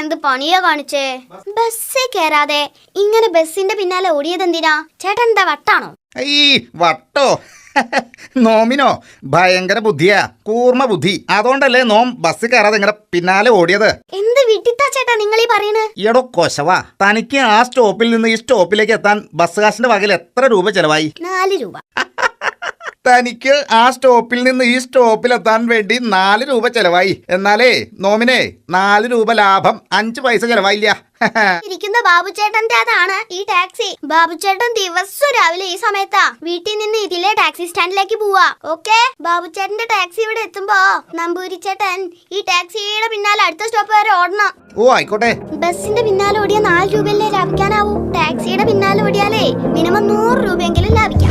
എന്ത് പണിയാ കാണിച്ചേ? ബസ്സിൽ കയറാതെ ഇങ്ങനെ ബസ്സിന്റെ പിന്നാലെ ഓടിയതെന്തിനാ? ചേട്ടൻ എന്താ വട്ടാണോ? ഈ വട്ടോ നോമിനോ ഭയങ്കര ബുദ്ധിയാ, കൂർമ്മ ബുദ്ധി. അതുകൊണ്ടല്ലേ നോം ബസ് കയറാതെ ഇങ്ങനെ പിന്നാലെ ഓടിയത്. എന്ത് വിട്ടിത്താ ചേട്ടാ നിങ്ങൾ ഈ പറയുന്നത്? എടോ കൊശവാ, തനിക്ക് ആ സ്റ്റോപ്പിൽ നിന്ന് ഈ സ്റ്റോപ്പിലേക്ക് എത്താൻ ബസ് കാശിന്റെ വകയിൽ എത്ര രൂപ ചെലവായി? 4 രൂപ. തനിക്ക് ആ സ്റ്റോപ്പിൽ നിന്ന് ഈ സ്റ്റോപ്പിൽ എത്താൻ വേണ്ടി 4 രൂപ ചെലവായി. എന്നാലേ നോമിനെ 4 രൂപ ലാഭം, 5 പൈസ ചെലവായില്ല. ഇരിക്കുന്ന ബാബുചേട്ടന്റെ അതാണ് ഈ ടാക്സി. ബാബുചേട്ടൻ ദിവസം രാവിലെ ഈ സമയത്താ വീട്ടിൽ നിന്ന് ഇതിലെ ടാക്സി സ്റ്റാൻഡിലേക്ക് പോവാ. ഓക്കെ, ബാബുചേട്ടന്റെ ടാക്സി ഇവിടെ എത്തുമ്പോ നമ്പൂരി ചേട്ടൻ ഈ ടാക്സിയുടെ പിന്നാലെ അടുത്ത സ്റ്റോപ്പ് വരെ ഓടണം. ഓ ആയിക്കോട്ടെ. ബസിന്റെ പിന്നാലെ ഓടിയ 4 രൂപയല്ലേ ലാഭിക്കാനാവൂ. ടാക്സിയുടെ പിന്നാലെ ഓടിയാലേ മിനിമം 100 രൂപയെങ്കിലും ലാഭിക്കാം.